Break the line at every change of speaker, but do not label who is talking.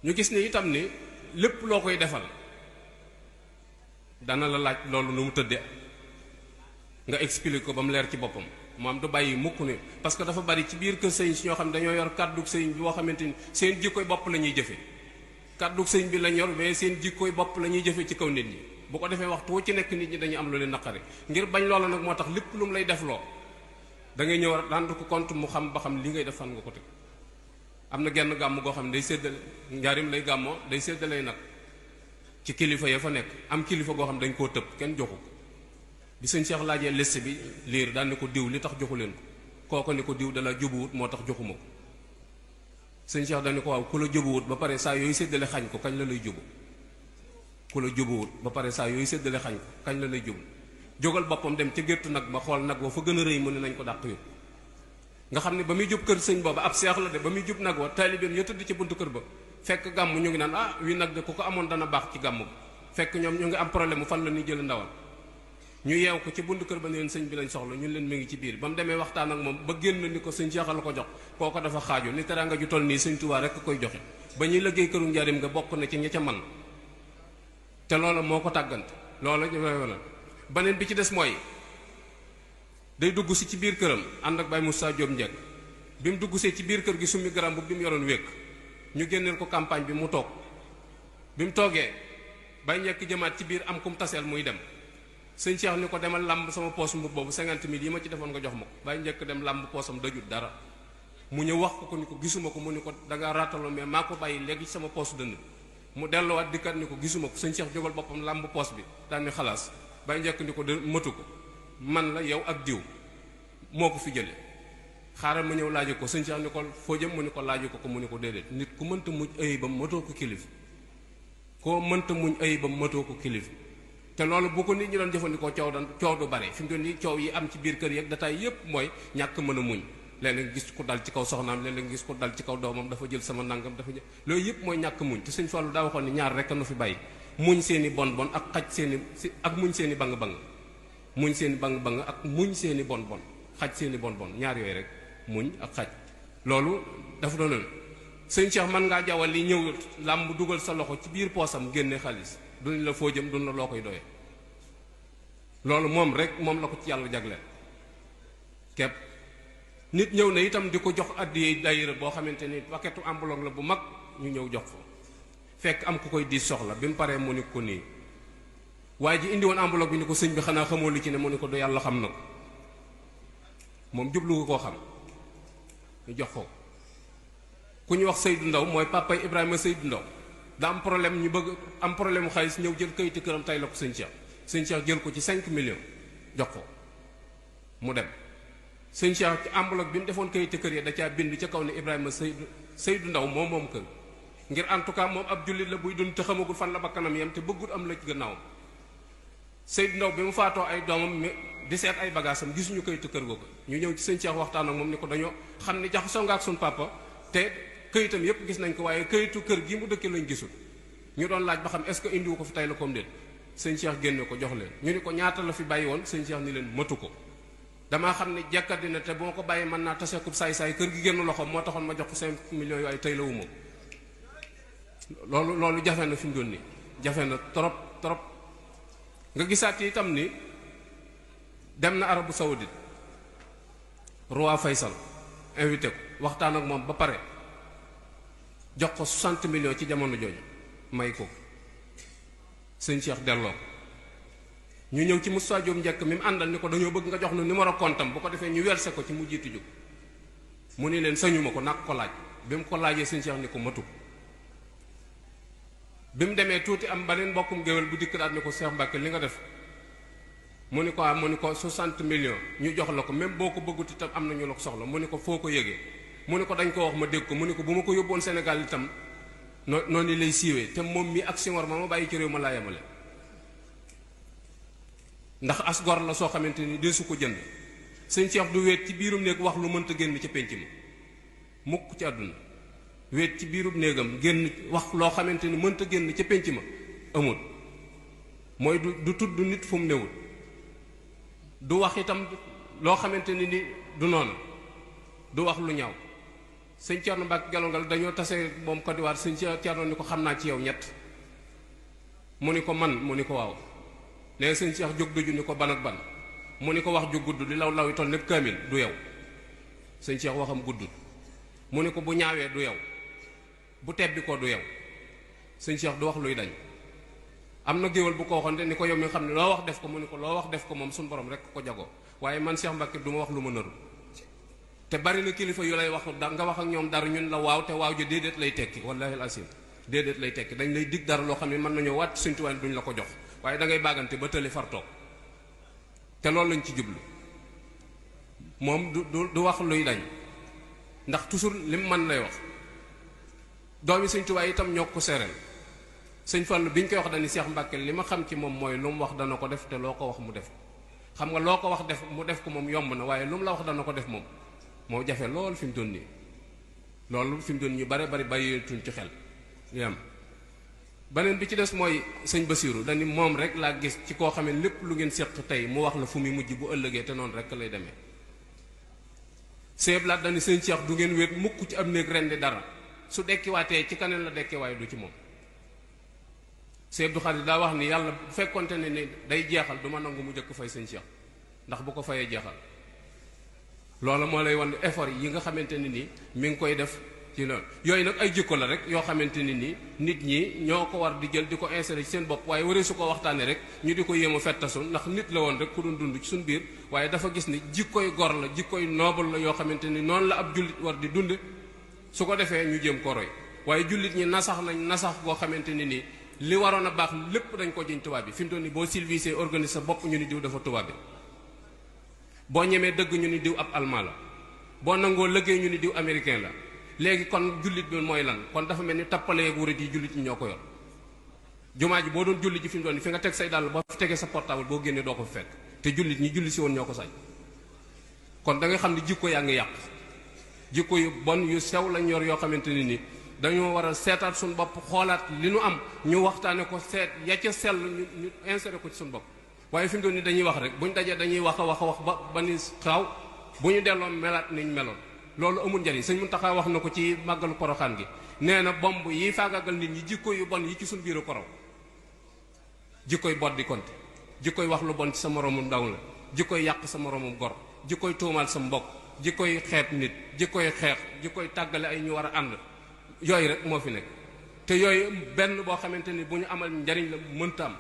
ñu gis ne itam ni lépp loo koy defal dana la laaj loolu nu mu tëdde nga expliquer ko ba mu leer ci boppam moom du bàyyi mukk ne parce que dafa bari ci biir kër sëñ si ñoo xam ne dañoo yor kàddug sëñ bi boo xamante ni seen jikkoy bopp la ñuy jëfe kàddug sëñ bi lañ yor mais seen jikkoy bopp la ñuy jëfe ci kaw nit ñi bu ko defee waxtu ci nekk nit ñi dañuy am lu leen naqari ngir bañ loola nag moo tax lépp lu mu lay def loo da ngay ñëw rendre ko compte mu xam ba xam li ngay def fan nga ko teg am na genn gàmm goo xam ne day séddale njaarim lay gàmmoo day séddale nag ci kilifa ya fa nekk am kilifa goo xam dañ koo tëb kenn joxu ko bi sëñ Cheikh laajee liste bi liir daan ni ko diw li tax joxu leen ko kooko ni ko diw dala jubuwut moo tax joxuma ko sëñ Cheikh daan ni ko waaw ku la jubuwut ba pare saa yooyu séddale xañ ko kañ la lay jubu ku la jubuwut ba pare saa yooyu séddale xañ ko kañ la lay jubu jógal boppam dem ca gétt nag ba xool nag wa fa gën a rëy mu ne nañ ko dàq yóbbu nga xam ne ba muy jub kër sëñ booba ab seex la de ba muy jub nag wa taalibeem ya tëdd ci buntu kër ba fekk gàmm ñu ngi naan ah wi nag de ku ko amoon dana baax ci gàmm fekk ñoom ñu ngi am problème mu fan la ñuy jël ndawal ñu yeew ko ci buntu kër ba ne leen sëñ bi lañ soxla ñun leen mi ngi ci biir ba mu demee waxtaan ak moom ba génn ni ko sëñ Cheikh la ko jox kooko dafa xaaju ni teraanga ju toll nii sëñ Tuubaa rek koy joxe ba ñuy liggéey këru njaarim nga bokk na ci ña ca man te loola moo ko tàggante loola la beneen bi ci des mooy day dugg si ci biir këram ànd ak Baye Moussa Diop njëkk bi mu dugg see ci biir kër gi summi garam bu bi mu yoroon wékk ñu génneel ko campagne bi mu toog bi mu toogee bay njëkk jëmaat ci biir am kum taseel muy dem sëñ Cheikh ni ko demal làmb sama poos mbub boobu 50 000 yi ma ci defoon nga jox ma ko bay njëkk dem làmb poosam dajut dara mu ñëw wax ko ni ko gisuma ko mu ni ko dangaa raataloon mais maa ko bàyyi léegi sama poos dënd mu delluwaat dikkat ni ko gisuma ko sëñ Cheikh jógal boppam làmb poos bi daan ni xalaas bay njëkk ni ko de mëtu ko man la yow ak diw moo ko fi jële xaaral ma ñëw laaji ko sëñ Cheikh ni ko foo jëm mu ni ko laaji ko mu ni ko déedéet nit ku mënta muñ ayibam matoo ko kilif koo mënta muñ ayibam matoo ko kilif te loolu bu ko nit ñi doon jëfandikoo coow du bare fi mu toll nii coow yi am ci biir kër yeeg dataay yépp mooy ñàkk mën a muñ léeg-léeg nga gis ko dal ci kaw soxnaam léeg-léeg nga gis ko dal ci kaw doomam dafa jël sama nangam dafa jël loolu yépp mooy ñàkk muñ te sëñ Fallu daa waxoon ni ñaar rek nu fi bàyyi muñ seeni bon bon ak xaj seeni ak muñ seeni bang bang muñ seeni bang bang ak muñ seeni bon bon xaj seeni bon bon ñaar yooyu rek muñ ak xaj loolu dafa doon sëñ Cheikh mën ngaa jawal li ñëw làmb dugal sa loxo ci biir poosam génne xaalis duñ la foo jëm duñ la loo koy doyee loolu moom rek moom la ko ci yàlla jagleel kepp nit ñëw na itam di ko jox addi daayira boo xamante ni paquetu enveloppe la bu mag ñu ñëw jox ko fekk am ku koy diis soxla bi mu paree mu ni ko nii waaye ji indi woon enveloppe bi ni ko sëñ bi xanaa xamoo li ci ne mu ni ko du yàlla xam na ko moom jublu ko koo xam ñu jox ko ku ñu wax Seydou Ndaw mooy papay Ibrahima Seydou Ndaw da am problème ñu bëgg am problème mu xaalis ñëw jël kayiti këram tay la ko sëñ Cheikh jël ko ci 5 millions jox ko mu dem sëñ Cheikh ci enveloppe bi mu defoon kayiti kër yi da caa bind ca kaw ne Ibrahima Seydou Ndaw moom kër ngir en tout cas moom ab jullit la buy dund te xamagul fan la bakkanam yem te bëggul am la ci gannaawam Seydou Ndaw bi mu faatoo ay doomam di seet ay bagaasam gisuñu kayitu kër googu ñu ñëw ci sëñ Cheikh waxtaan ak moom ni ko dañoo xam ne jaxasoo nga ak suñ papa te kayitam yépp gis nañ ko waaye kayitu kër gi mu dëkkee lañ gisul ñu doon laaj ba xam est-ce que indiwu ko fi tay la koom déet sëñ Cheikh génne ko jox leen ñu ni ko ñaata la fi bàyyi woon sëñ Cheikh ni leen matu ko damaa xam ne jekkat dina te bu ma ko bàyyi mën naa taseekub saay-saay kër gi génn loxo moo taxoon ma jox ko 5 millions yooyu tey la wuma loolu jafe na fi mu doon nii jafe na trop nga gisaat itam ni dem na Arabie Saoudite roi Faysal invité ko waxtaan ak moom ba pare jox ko 60 millions ci jamono jooju may ko sëñ Cheikh delloo ñu ñëw ci Moussa Diop njëkk mi mu àndal ni ko dañoo bëgg nga jox nu numéro comptam bu ko defee ñu versé ko ci mu jiitu jóg mu ni leen sañu ma ko nag ko laaj bi mu ko laajee sëñ Cheikh ni ko matu bi mu demee tuuti am beneen mbokkum géwél bu dikk daal ni ko Cheikh Mbacke li nga def mu ni ko 60 millions ñu jox la ko même boo ko bëggut itam am na ñu la ko soxla mu ni ko foo ko yëgee mu ni ko dañ ko wax ma dégg ko mu ni ko bu ma ko yóbboon Sénégal itam noonu lay siiwee te moom mi ak Senghor ma bàyyi ci réew ma laa yemale ndax as gor la soo xamante ni dee su ko jënd sëñ Cheikh du weet ci biirum néeg wax lu mënta génn ca pénc ma mukk ci àdduna weet ci biirub néegam génn wax loo xamante ni mënta génn ca pénc ma amul mooy du tudd nit fu mu newul du wax itam loo xamante ni du noonu du wax lu ñaaw sëñ Thierno Mbacke Gelongal dañoo tase moom Côte d'Ivoire sëñ Thierno ni ko xam naa ci yow ñett mu ni ko man mu ni ko waaw nee sëñ Cheikh jóg duju ni ko ban ak ban mu ni ko wax ju gudd di law law yi toll népp kaamil du yow sëñ Cheikh waxam gudd mu ni ko bu ñaawee du yow bu tebbi ko du yow sëñ Cheikh du wax luy dañ am na géwal bu ko waxoon te ni ko yow mi nga xam ne loo wax def ko mu ni ko loo wax def ko moom suñu borom rek ko jagoo waaye man Cheikh Mbacke du ma wax lu ma nëru te bari na kilifa yu lay wax nga wax ak ñoom dara ñun la waaw te waaw ji déedéet lay tekki wallahi alasim déedéet lay tekki dañ lay dig dara loo xam ne mën nañoo wàtt Sëñ Tuubaa duñ la ko jox waaye da ngay bàggante ba tëli far toog te loolu lañ ci jublu moom du wax luy dañ ndax toujours lim man lay wax doomi Sëñ Tuubaa itam ñoo ko sereel sëñ Fallu bi ñu koy wax dañu Cheikh Mbacke li ma xam ci moom mooy lu mu wax dana ko def te loo ko wax mu def xam nga loo ko wax def mu def ko moom yomb na waaye lu mu la wax dana ko def moom moo jafe loolu fi mu doon nii loolu fi mu doon ñu bare bari bàyyeetuñ ci xel li am beneen bi ci des mooy sëñ Basiiru dañu moom rek laa gis ci koo xam ne lépp lu ngeen seq tey mu wax la fu muy mujj bu ëllëgee te noonu rek lay demee seeblaat dañu sëñ Cheikh du ngeen wéet mukk ci am néeg rendi dara su dekkiwaatee ci kaneen la dekkee waaye du ci moom Seydou Khari daa wax ni yàlla bu fekkonte ne ni day jeexal du ma nangu mu jëkk fay sëñ Cheikh ndax bu ko fayee jeexal loolu moo lay wan effort yi nga xamante ne ni mi ngi koy def ci loolu yooyu nag ay jikko la rek yoo xamante ne ni nit ñi ñoo ko war di jël di ko insérer ci seen bopp waaye waree su ko waxtaanee rek ñu di ko yéem a fettasu ndax nit la woon rek ku doon dund ci suñu biir waaye dafa gis ni jikkoy gor la jikkoy noble la yoo xamante ni noonu la ab jullit war di dund su ko defee ñu jéem ko roy waaye jullit ñi nasax nañ nasax goo xamante ni nii li waroon a baax lépp dañ ko jiñ tubaab bi fi mu toll nii boo civilisé organise sa bopp ñu ni diw dafa tubaab bi boo ñemee dëgg ñu ni diw ab allemand la boo nangoo liggéey ñu ni diw américain la léegi kon jullit bi mooy lan kon dafa mel ni tappale ak wurit yi jullit ñi ñoo ko yor jumaa ji boo doon julli ji fi mu toll nii fi nga teg say dàll boo fi tegee sa portable boo génnee doo ko fi fekk te jullit ñi julli si woon ñoo ko sañ kon da nga xam ni jikko yaa ngi yàq jikko yu bon yu sew lañ yor yoo xamante ni nii dañoo war a seetaat suñu bopp xoolaat li nu am ñu waxtaane ko seet ya ca sell ñu insérer ko ci suñu bopp waaye fi mu doon ni dañuy wax rek bu ñu dajee dañuy wax a wax ba ni xaaw bu ñu delloo melaat niñ meloon loolu amul njariñ sëñ Muntaxa wax na ko ci màggalu Poroxaan gi nee na bomb yi faagaagal nit ñi jikko yu bon yi ci suñu biiru korow jikkoy bot di konte jikkoy wax lu bon ci sa moroomum ndaw la jikkoy yàq sa moroomum gor jikkoy tuumaal sa mbokk jikkoy xeet nit jikkoy xeex jikkoy tàggale ay ñu war a ànd yooyu rek moo fi nekk te yooyu benn boo xamante ni bu ñu amal njariñ la mënta am